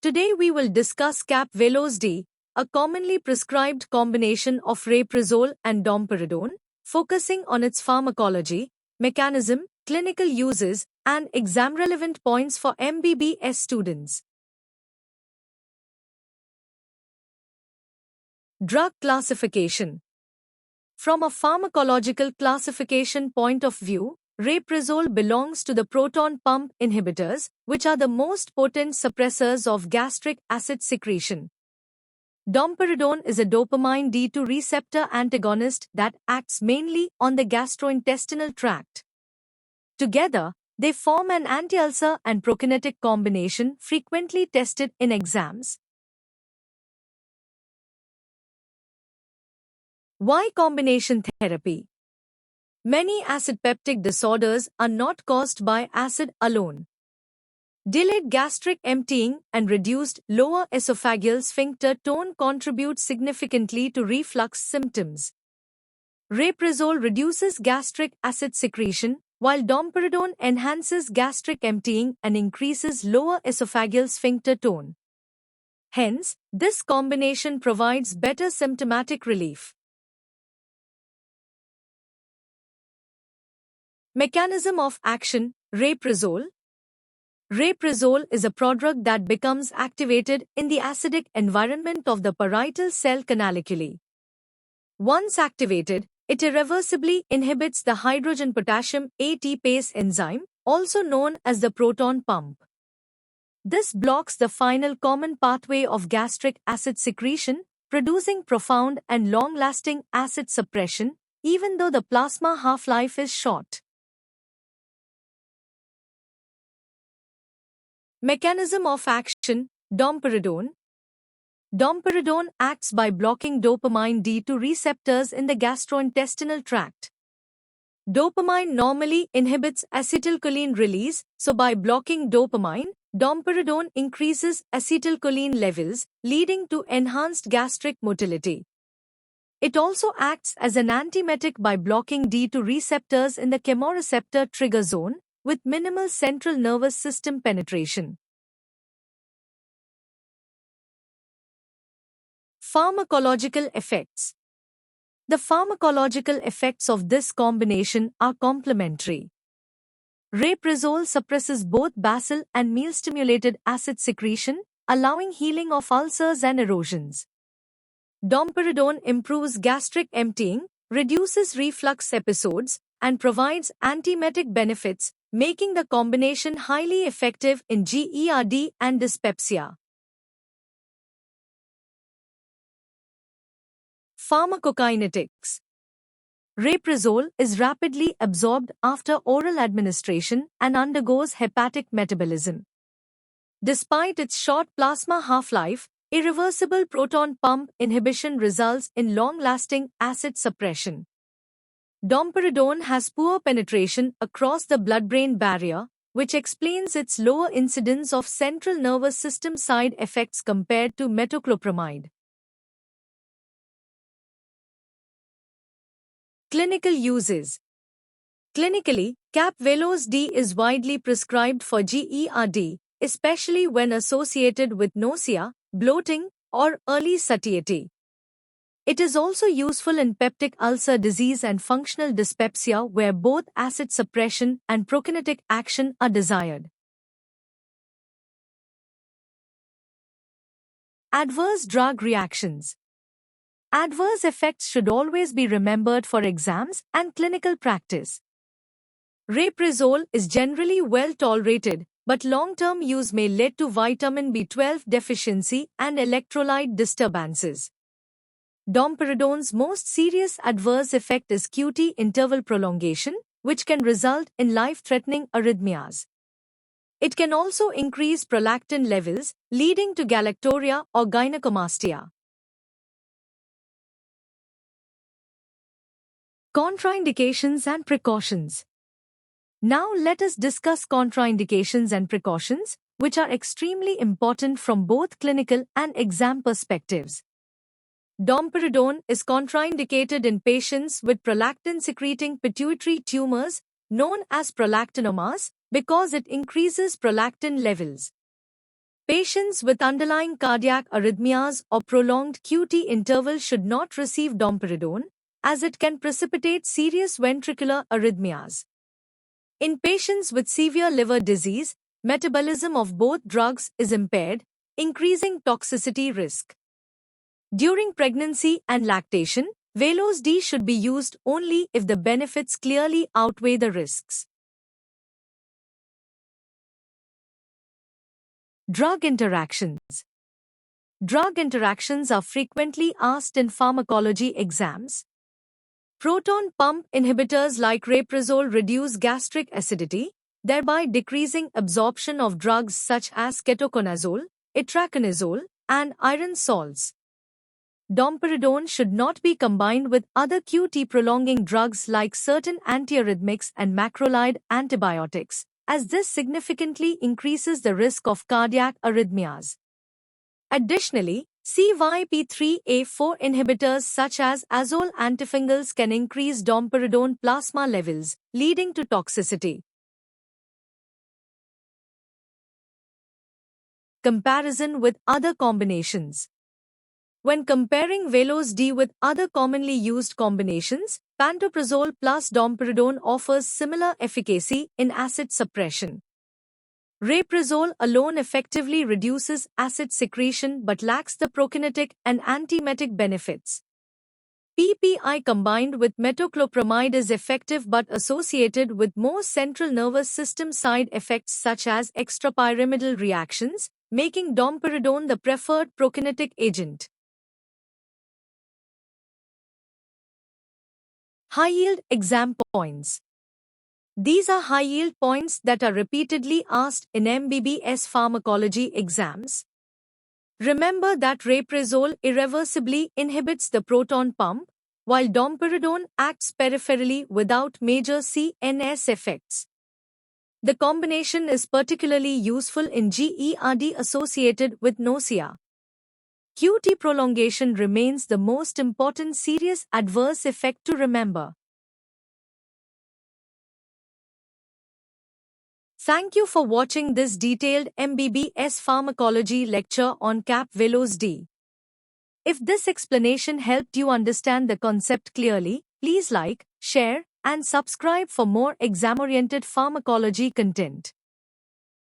Today we will discuss Cap-Veloz-D, a commonly prescribed combination of raprizole and domperidone, focusing on its pharmacology, mechanism, clinical uses, and exam-relevant points for MBBS students. Drug classification. From a pharmacological classification point of view, raprizole belongs to the proton pump inhibitors, which are the most potent suppressors of gastric acid secretion. Domperidone is a dopamine D2 receptor antagonist that acts mainly on the gastrointestinal tract. Together, they form an anti-ulcer and prokinetic combination frequently tested in exams. Why combination therapy? Many acid peptic disorders are not caused by acid alone. Delayed gastric emptying and reduced lower esophageal sphincter tone contribute significantly to reflux symptoms. Raprizole reduces gastric acid secretion, while domperidone enhances gastric emptying and increases lower esophageal sphincter tone. Hence, this combination provides better symptomatic relief. Mechanism of action: raprizole. Raprizole is a prodrug that becomes activated in the acidic environment of the parietal cell canaliculi. Once activated, it irreversibly inhibits the hydrogen-potassium ATPase enzyme, also known as the proton pump. This blocks the final common pathway of gastric acid secretion, producing profound and long-lasting acid suppression, even though the plasma half-life is short. Mechanism of action: domperidone. Domperidone acts by blocking dopamine D2 receptors in the gastrointestinal tract. Dopamine normally inhibits acetylcholine release, so by blocking dopamine, domperidone increases acetylcholine levels, leading to enhanced gastric motility. It also acts as an antiemetic by blocking D2 receptors in the chemoreceptor trigger zone, with minimal central nervous system penetration. Pharmacological effects. The pharmacological effects of this combination are complementary. Raprizole suppresses both basal and meal-stimulated acid secretion, allowing healing of ulcers and erosions. Domperidone improves gastric emptying, reduces reflux episodes, and provides antiemetic benefits, making the combination highly effective in GERD and dyspepsia. Pharmacokinetics. Raprizole is rapidly absorbed after oral administration and undergoes hepatic metabolism. Despite its short plasma half-life, irreversible proton pump inhibition results in long-lasting acid suppression. Domperidone has poor penetration across the blood-brain barrier, which explains its lower incidence of central nervous system side effects compared to metoclopramide. Clinical uses. Clinically, Cap-Veloz-D is widely prescribed for GERD, especially when associated with nausea, bloating, or early satiety. It is also useful in peptic ulcer disease and functional dyspepsia where both acid suppression and prokinetic action are desired. Adverse drug reactions. Adverse effects should always be remembered for exams and clinical practice. Raprizole is generally well tolerated, but long-term use may lead to vitamin B12 deficiency and electrolyte disturbances. Domperidone's most serious adverse effect is QT interval prolongation, which can result in life-threatening arrhythmias. It can also increase prolactin levels, leading to galactorrhea or gynecomastia. Contraindications and precautions. Now let us discuss contraindications and precautions, which are extremely important from both clinical and exam perspectives. Domperidone is contraindicated in patients with prolactin-secreting pituitary tumors, known as prolactinomas, because it increases prolactin levels. Patients with underlying cardiac arrhythmias or prolonged QT interval should not receive domperidone, as it can precipitate serious ventricular arrhythmias. In patients with severe liver disease, metabolism of both drugs is impaired, increasing toxicity risk. During pregnancy and lactation, Velos D should be used only if the benefits clearly outweigh the risks. Drug interactions. Drug interactions are frequently asked in pharmacology exams. Proton pump inhibitors like raprizole reduce gastric acidity, thereby decreasing absorption of drugs such as ketoconazole, itraconazole, and iron salts. Domperidone should not be combined with other QT prolonging drugs like certain antiarrhythmics and macrolide antibiotics, as this significantly increases the risk of cardiac arrhythmias. Additionally, CYP3A4 inhibitors such as azole antifungals can increase domperidone plasma levels, leading to toxicity. Comparison with other combinations. When comparing Velos D with other commonly used combinations, pantoprazole plus domperidone offers similar efficacy in acid suppression. Raprizole alone effectively reduces acid secretion but lacks the prokinetic and antiemetic benefits. PPI combined with metoclopramide is effective but associated with more central nervous system side effects such as extrapyramidal reactions, making domperidone the preferred prokinetic agent. High-yield exam points. These are high-yield points that are repeatedly asked in MBBS pharmacology exams. Remember that raprizole irreversibly inhibits the proton pump, while domperidone acts peripherally without major CNS effects. The combination is particularly useful in GERD associated with nausea. QT prolongation remains the most important serious adverse effect to remember. Thank you for watching this detailed MBBS pharmacology lecture on CAP Velos D. If this explanation helped you understand the concept clearly, please like, share, and subscribe for more exam-oriented pharmacology content.